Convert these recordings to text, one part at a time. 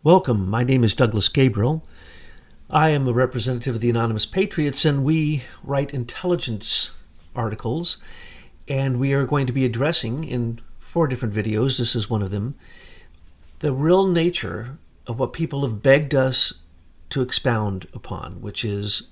Welcome. My name is Douglas Gabriel. I am a representative of the Anonymous Patriots, and we write intelligence articles. And we are going to be addressing in 4 different videos, this is one of them, the real nature of what people have begged us to expound upon, which is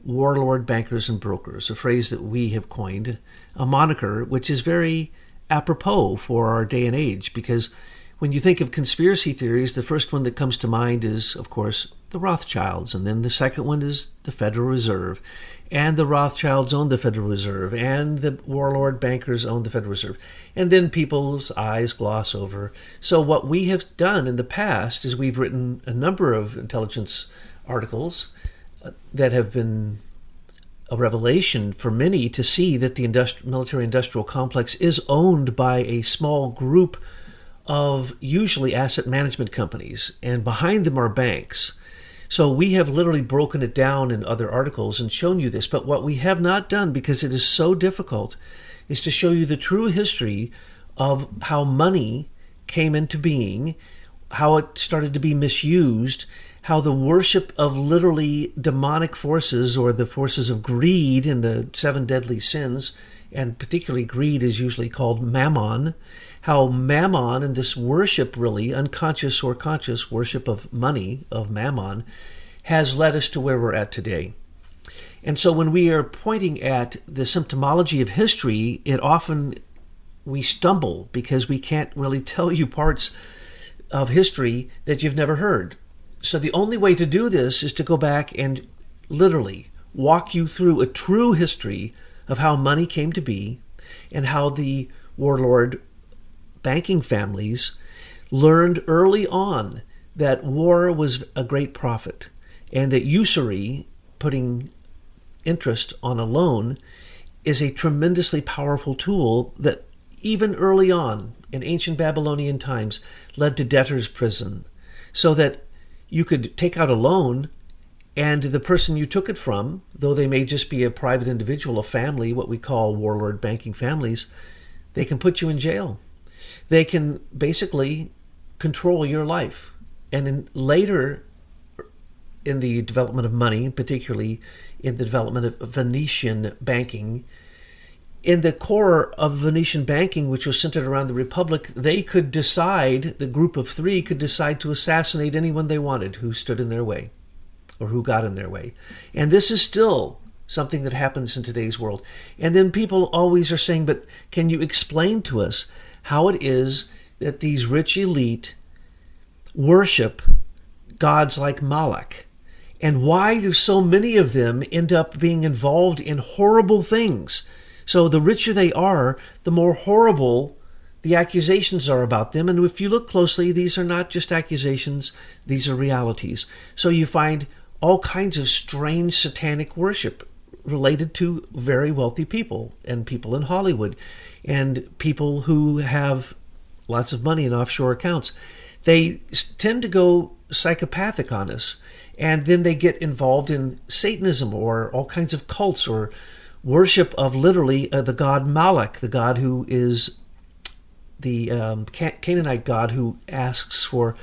warlord bankers and brokers, a phrase that we have coined, a moniker which is very apropos for our day and age, because when you think of conspiracy theories, the first one that comes to mind is, of course, the Rothschilds, and then the second one is the Federal Reserve, and the Rothschilds own the Federal Reserve, and the warlord bankers own the Federal Reserve, and then people's eyes gloss over. So what we have done in the past is we've written a number of intelligence articles that have been a revelation for many to see that the military-industrial complex is owned by a small group of usually asset management companies, and behind them are banks. So we have literally broken it down in other articles and shown you this, but what we have not done, because it is so difficult, is to show you the true history of how money came into being, how it started to be misused, how the worship of literally demonic forces, or the forces of greed in the 7 deadly sins, and particularly greed is usually called mammon, how mammon and this worship, really unconscious or conscious worship of money, of mammon, has led us to where we're at today. And so when we are pointing at the symptomology of history, we stumble because we can't really tell you parts of history that you've never heard. So the only way to do this is to go back and literally walk you through a true history of how money came to be and how the warlord banking families learned early on that war was a great profit, and that usury, putting interest on a loan, is a tremendously powerful tool that even early on in ancient Babylonian times led to debtor's prison, so that you could take out a loan and the person you took it from, though they may just be a private individual, a family, what we call warlord banking families, they can put you in jail. They can basically control your life. And later in the development of money, particularly in the development of Venetian banking, in the core of Venetian banking, which was centered around the Republic, they could decide, the group of 3 could decide to assassinate anyone they wanted who stood in their way or who got in their way. And this is still something that happens in today's world. And then people always are saying, but can you explain to us how it is that these rich elite worship gods like Moloch? And why do so many of them end up being involved in horrible things? So the richer they are, the more horrible the accusations are about them. And if you look closely, these are not just accusations, these are realities. So you find all kinds of strange satanic worship related to very wealthy people and people in Hollywood and people who have lots of money in offshore accounts. They tend to go psychopathic on us, and then they get involved in Satanism or all kinds of cults or worship of literally the god Moloch, the god who is the Canaanite god who asks for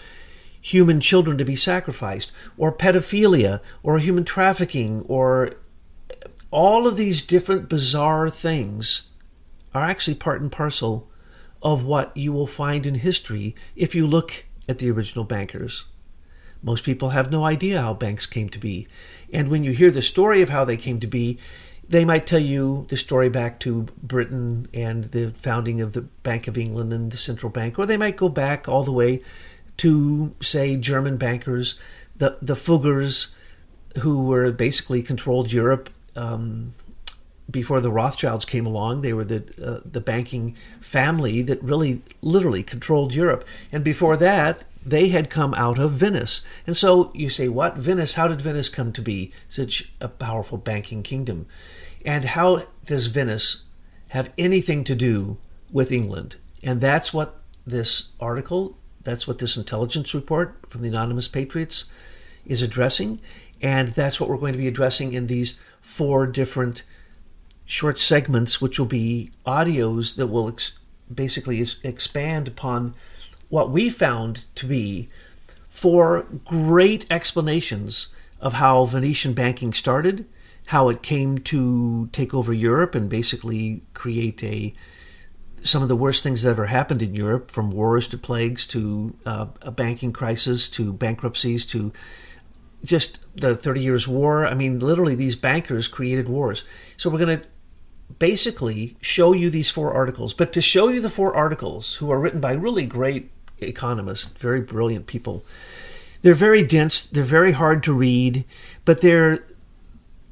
human children to be sacrificed, or pedophilia, or human trafficking, or all of these different bizarre things are actually part and parcel of what you will find in history if you look at the original bankers. Most people have no idea how banks came to be. And when you hear the story of how they came to be, they might tell you the story back to Britain and the founding of the Bank of England and the central bank, or they might go back all the way to, say, German bankers, the Fuggers, who were basically controlled Europe before the Rothschilds came along. They were the banking family that really literally controlled Europe. And before that, they had come out of Venice. And so you say, what? Venice? How did Venice come to be such a powerful banking kingdom? And how does Venice have anything to do with England? And that's what this article, that's what this intelligence report from the Anonymous Patriots is addressing. And that's what we're going to be addressing in these 4 different short segments, which will be audios that will basically expand upon what we found to be for great explanations of how Venetian banking started, how it came to take over Europe and basically create some of the worst things that ever happened in Europe, from wars to plagues to a banking crisis to bankruptcies to just the 30 Years' War. I mean, literally, these bankers created wars. So we're going to basically show you these 4 articles. But to show you the 4 articles, who are written by really great economists, very brilliant people, they're very dense, they're very hard to read, but they're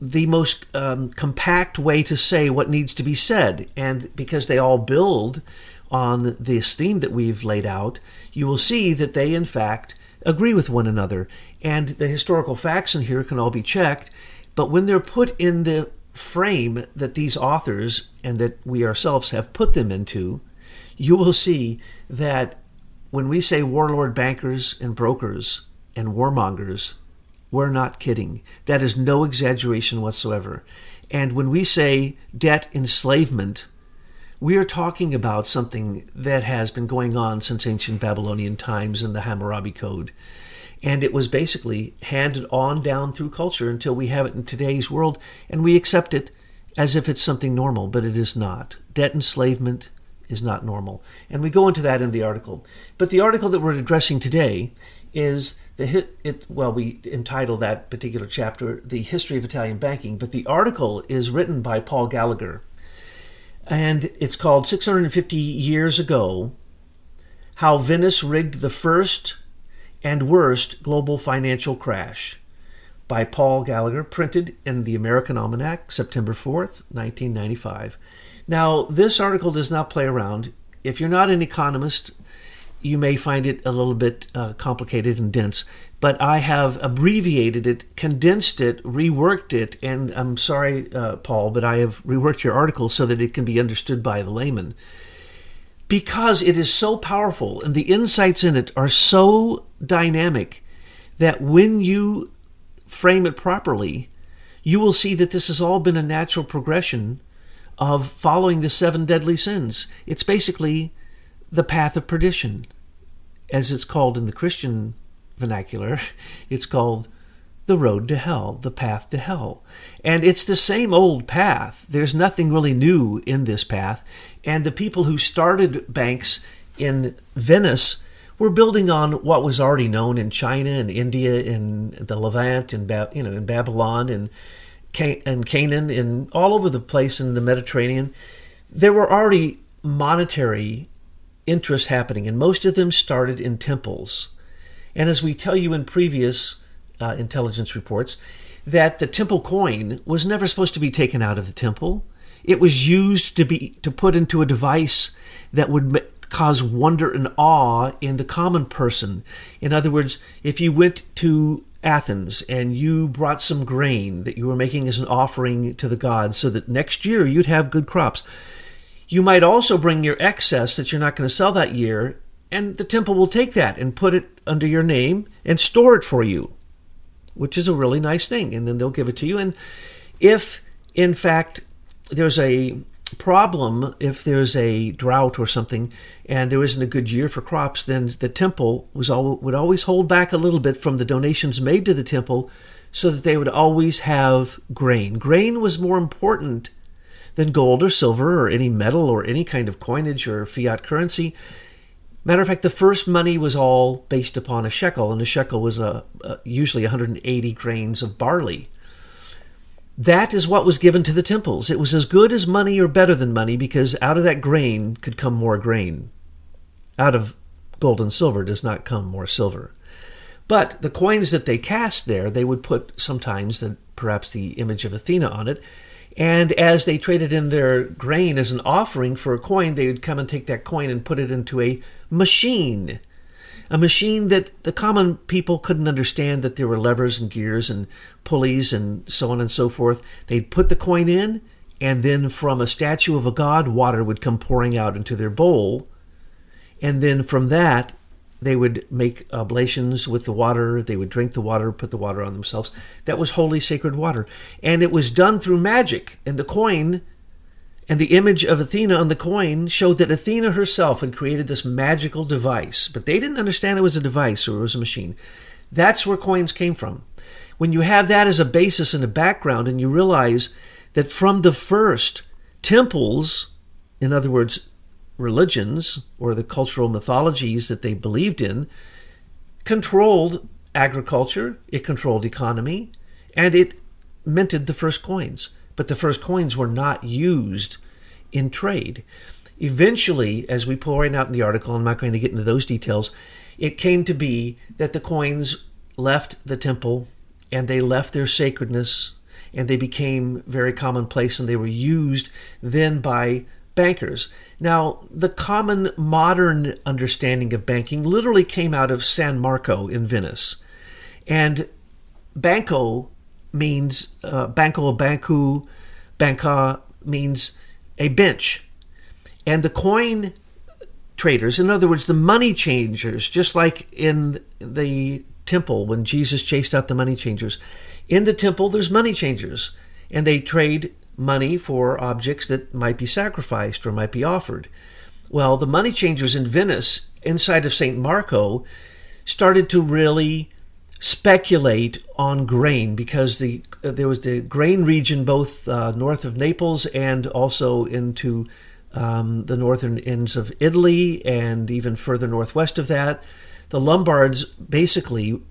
the most compact way to say what needs to be said. And because they all build on this theme that we've laid out, you will see that they, in fact, agree with one another. And the historical facts in here can all be checked, but when they're put in the frame that these authors and that we ourselves have put them into, you will see that when we say warlord bankers and brokers and warmongers, we're not kidding. That is no exaggeration whatsoever. And when we say debt enslavement, we are talking about something that has been going on since ancient Babylonian times in the Hammurabi Code. And it was basically handed on down through culture until we have it in today's world, and we accept it as if it's something normal, but it is not. Debt enslavement is not normal. And we go into that in the article. But the article that we're addressing today is we entitle that particular chapter The History of Italian Banking, but the article is written by Paul Gallagher, and it's called 650 Years Ago, How Venice Rigged the First and Worst Global Financial Crash, by Paul Gallagher, printed in the American Almanac, September 4th, 1995. Now, this article does not play around. If you're not an economist, you may find it a little bit complicated and dense, but I have abbreviated it, condensed it, reworked it, and I'm sorry, Paul, but I have reworked your article so that it can be understood by the layman, because it is so powerful and the insights in it are so dynamic that when you frame it properly, you will see that this has all been a natural progression of following the 7 deadly sins. It's basically the path of perdition. As it's called in the Christian vernacular, it's called the road to hell, the path to hell. And it's the same old path. There's nothing really new in this path. And the people who started banks in Venice were building on what was already known in China and India, in the Levant, in Babylon, and Canaan, and all over the place in the Mediterranean. There were already monetary interests happening, and most of them started in temples. And as we tell you in previous intelligence reports, that the temple coin was never supposed to be taken out of the temple. It was used to put into a device that would cause wonder and awe in the common person. In other words, if you went to Athens and you brought some grain that you were making as an offering to the gods so that next year you'd have good crops, you might also bring your excess that you're not going to sell that year, and the temple will take that and put it under your name and store it for you, which is a really nice thing, and then they'll give it to you. And if, in fact, there's a problem, if there's a drought or something, and there isn't a good year for crops, then the temple would always hold back a little bit from the donations made to the temple so that they would always have grain. Grain was more important than gold or silver or any metal or any kind of coinage or fiat currency. Matter of fact, the first money was all based upon a shekel, and a shekel was usually 180 grains of barley. That is what was given to the temples. It was as good as money or better than money, because out of that grain could come more grain. Out of gold and silver does not come more silver. But the coins that they cast there, they would put sometimes perhaps the image of Athena on it. And as they traded in their grain as an offering for a coin, they would come and take that coin and put it into a machine that the common people couldn't understand, that there were levers and gears and pulleys and so on and so forth. They'd put the coin in, and then from a statue of a god, water would come pouring out into their bowl. And then from that, they would make oblations with the water. They would drink the water, put the water on themselves. That was holy, sacred water. And it was done through magic. And the coin And the image of Athena on the coin showed that Athena herself had created this magical device. But they didn't understand it was a device or it was a machine. That's where coins came from. When you have that as a basis and a background, and you realize that from the first, temples, in other words, religions or the cultural mythologies that they believed in, controlled agriculture, it controlled economy, and it minted the first coins. But the first coins were not used in trade. Eventually, as we point out in the article, I'm not going to get into those details, it came to be that the coins left the temple and they left their sacredness and they became very commonplace, and they were used then by bankers. Now, the common modern understanding of banking literally came out of San Marco in Venice. And banco means, banca means a bench. And the coin traders, in other words, the money changers, just like in the temple when Jesus chased out the money changers, in the temple there's money changers, and they trade money for objects that might be sacrificed or might be offered. Well, the money changers in Venice, inside of St. Marco, started to really speculate on grain, because there was the grain region both north of Naples and also into the northern ends of Italy and even further northwest of that. The Lombards basically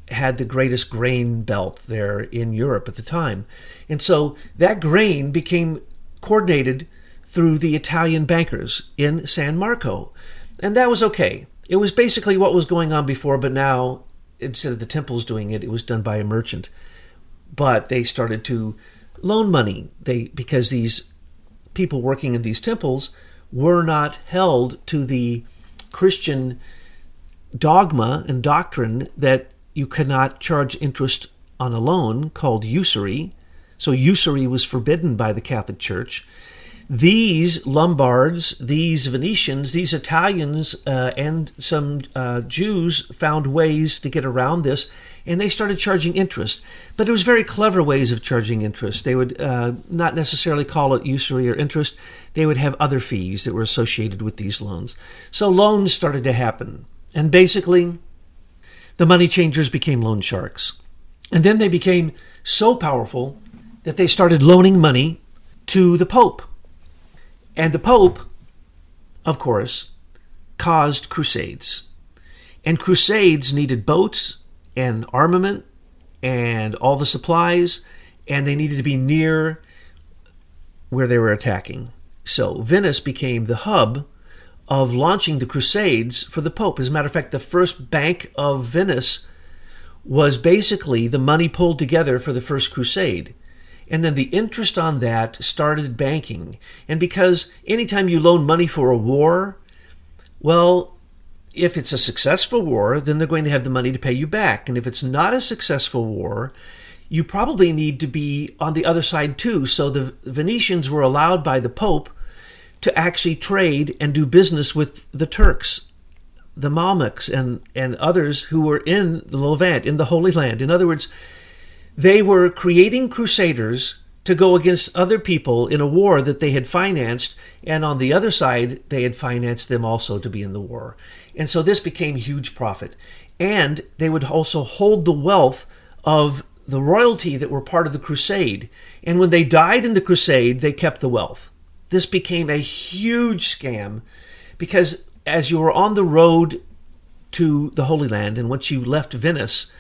had the greatest grain belt there in Europe at the time. And so that grain became coordinated through the Italian bankers in San Marco. And that was okay. It was basically what was going on before, but now, instead of the temples doing it, it was done by a merchant. But they started to loan money because these people working in these temples were not held to the Christian dogma and doctrine that you could not charge interest on a loan, called usury. So usury was forbidden by the Catholic Church. These Lombards, these Venetians, these Italians, and some Jews found ways to get around this, and they started charging interest. But it was very clever ways of charging interest. They would not necessarily call it usury or interest. They would have other fees that were associated with these loans. So loans started to happen. And basically, the money changers became loan sharks. And then they became so powerful that they started loaning money to the Pope. And the Pope, of course, caused crusades. And crusades needed boats and armament and all the supplies, and they needed to be near where they were attacking. So Venice became the hub of launching the crusades for the Pope. As a matter of fact, the first Bank of Venice was basically the money pulled together for the first crusade. And then the interest on that started banking. And because anytime you loan money for a war, well, if it's a successful war, then they're going to have the money to pay you back. And if it's not a successful war, you probably need to be on the other side too. So the Venetians were allowed by the Pope to actually trade and do business with the Turks, the Mamluks, and others who were in the Levant, in the Holy Land. In other words, they were creating crusaders to go against other people in a war that they had financed, and on the other side, they had financed them also to be in the war. And so this became huge profit. And they would also hold the wealth of the royalty that were part of the crusade. And when they died in the crusade, they kept the wealth. This became a huge scam because as you were on the road to the Holy Land, and once you left Venice,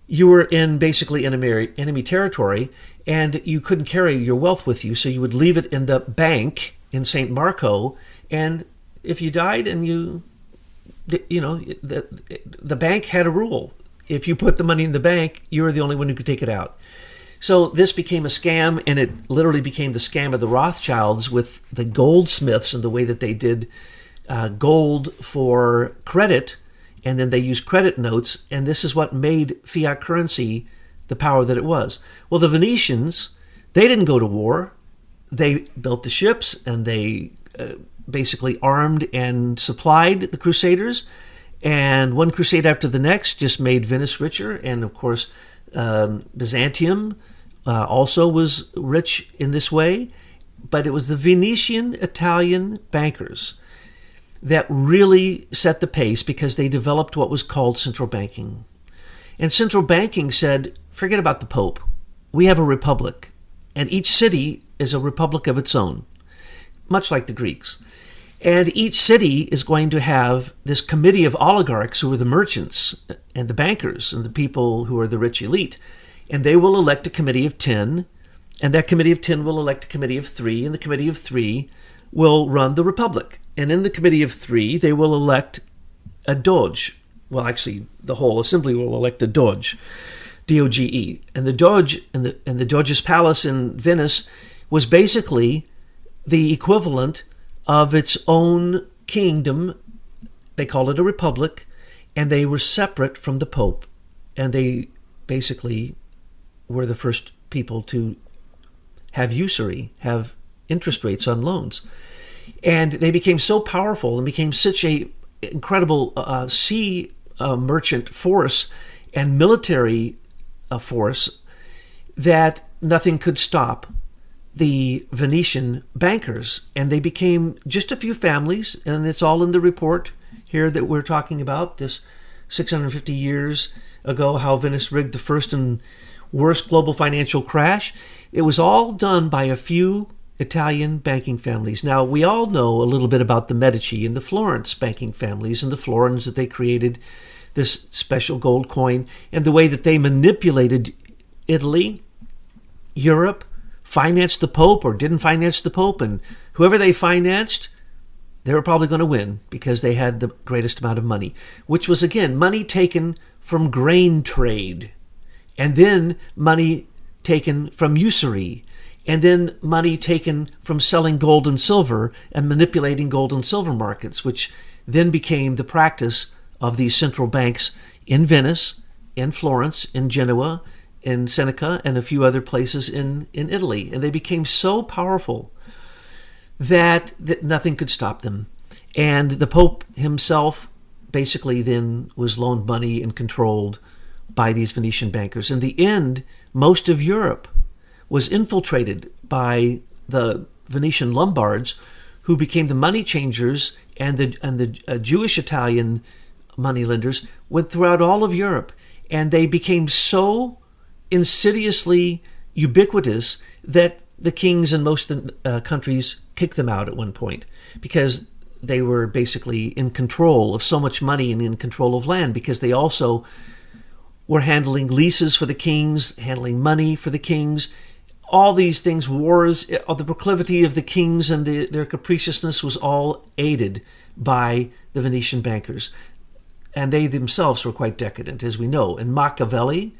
you were in basically enemy territory, and you couldn't carry your wealth with you, so you would leave it in the bank in St. Marco, and if you died and the bank had a rule. If you put the money in the bank, you were the only one who could take it out. So this became a scam, and it literally became the scam of the Rothschilds with the goldsmiths and the way that they did gold for credit, and then they used credit notes, and this is what made fiat currency the power that it was. Well, the Venetians, they didn't go to war. They built the ships, and they basically armed and supplied the crusaders, and one crusade after the next just made Venice richer, and of course Byzantium also was rich in this way. but it was the Venetian Italian bankers that really set the pace because they developed what was called central banking. And central banking said, forget about the Pope. We have a republic, and each city is a republic of its own, much like the Greeks. And each city is going to have this committee of oligarchs who are the merchants and the bankers and the people who are the rich elite. And they will elect a committee of 10, and that committee of 10 will elect a committee of 3, and the committee of 3 will run the republic. And in the committee of 3, they will elect a doge. Well, actually, the whole assembly will elect the doge, D-O-G-E. And the doge and the doge's palace in Venice was basically the equivalent of its own kingdom. They called it a republic, and they were separate from the Pope. And they basically were the first people to have usury, have interest rates on loans. And they became so powerful and became such a incredible sea merchant force and military force that nothing could stop the Venetian bankers. And they became just a few families, and it's all in the report here that we're talking about, this 650 years ago, how Venice rigged the first and worst global financial crash. It was all done by a few Italian banking families. Now, we all know a little bit about the Medici and the Florence banking families and the florins that they created this special gold coin and the way that they manipulated Italy, Europe, financed the Pope or didn't finance the Pope, and whoever they financed, they were probably going to win because they had the greatest amount of money, which was, again, money taken from grain trade, and then money taken from usury, and then money taken from selling gold and silver and manipulating gold and silver markets, which then became the practice of these central banks in Venice, in Florence, in Genoa, in Seneca, and a few other places in Italy. And they became so powerful that nothing could stop them. And the Pope himself basically then was loaned money and controlled by these Venetian bankers. In the end, most of Europe was infiltrated by the Venetian Lombards, who became the money changers, and the Jewish Italian moneylenders went throughout all of Europe. And they became so insidiously ubiquitous that the kings in most countries kicked them out at one point because they were basically in control of so much money and in control of land, because they also were handling leases for the kings, handling money for the kings, all these things, wars, the proclivity of the kings and their capriciousness was all aided by the Venetian bankers. And they themselves were quite decadent, as we know. And Machiavelli,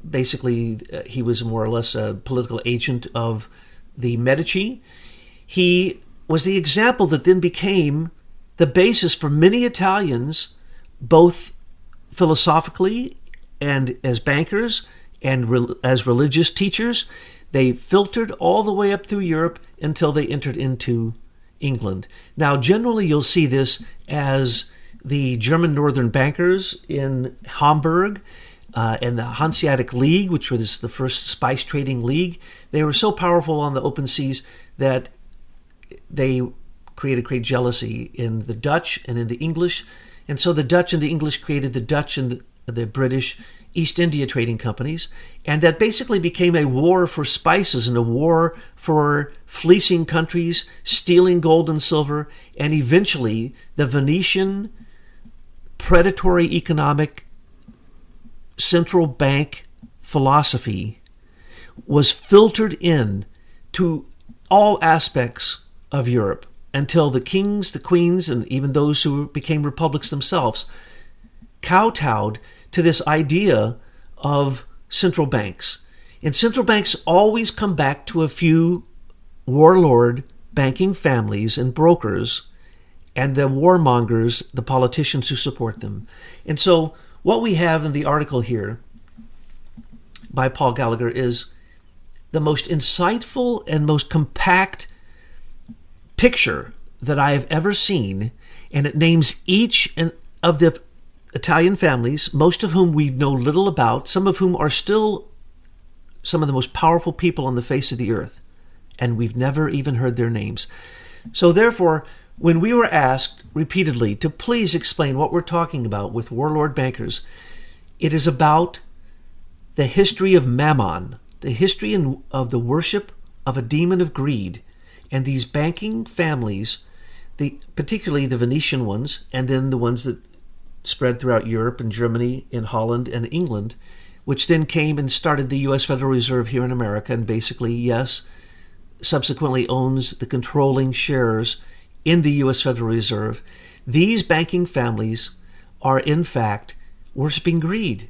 basically he was more or less a political agent of the Medici. He was the example that then became the basis for many Italians, both philosophically and as bankers and as religious teachers. They filtered all the way up through Europe until they entered into England. Now, generally, you'll see this as the German Northern bankers in Hamburg and the Hanseatic League, which was the first spice trading league. They were so powerful on the open seas that they created great jealousy in the Dutch and in the English. And so the Dutch and the English created the Dutch and the British East India trading companies. And that basically became a war for spices and a war for fleecing countries, stealing gold and silver. And eventually the Venetian predatory economic central bank philosophy was filtered in to all aspects of Europe until the kings, the queens, and even those who became republics themselves kowtowed to this idea of central banks. And central banks always come back to a few warlord banking families and brokers and the warmongers, the politicians who support them. And so what we have in the article here by Paul Gallagher is the most insightful and most compact picture that I have ever seen, and it names each of the Italian families, most of whom we know little about, some of whom are still some of the most powerful people on the face of the earth, and we've never even heard their names. So therefore, when we were asked repeatedly to please explain what we're talking about with warlord bankers, it is about the history of Mammon, the history of the worship of a demon of greed. And these banking families, particularly the Venetian ones, and then the ones that spread throughout Europe and Germany and Holland and England, which then came and started the U.S. Federal Reserve here in America, and basically, yes, subsequently owns the controlling shares in the U.S. Federal Reserve. These banking families are, in fact, worshiping greed.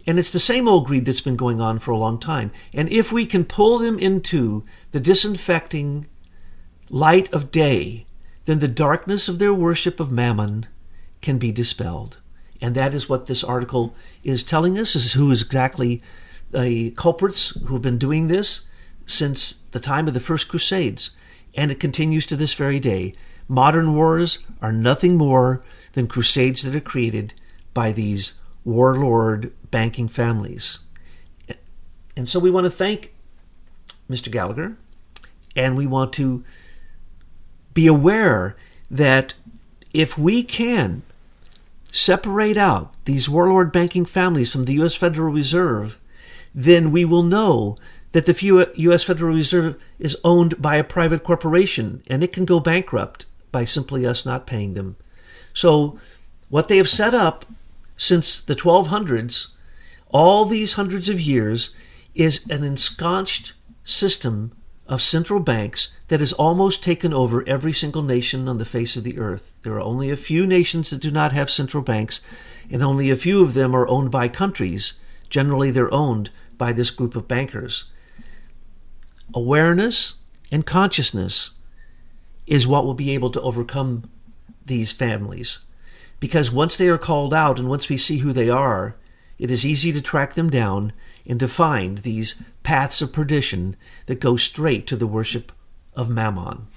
And it's the same old greed that's been going on for a long time. And if we can pull them into the disinfecting light of day, then the darkness of their worship of Mammon can be dispelled. And that is what this article is telling us, is who is exactly the culprits who have been doing this since the time of the First Crusades. And it continues to this very day. Modern wars are nothing more than crusades that are created by these warlord banking families. And so we want to thank Mr. Gallagher, and we want to be aware that if we can separate out these warlord banking families from the U.S. Federal Reserve, then we will know that the U.S. Federal Reserve is owned by a private corporation, and it can go bankrupt by simply us not paying them. So what they have set up since the 1200s, all these hundreds of years, is an ensconced system of central banks that has almost taken over every single nation on the face of the earth. There are only a few nations that do not have central banks, and only a few of them are owned by countries. Generally, they're owned by this group of bankers. Awareness and consciousness is what will be able to overcome these families. Because once they are called out and once we see who they are, it is easy to track them down and to find these paths of perdition that go straight to the worship of Mammon.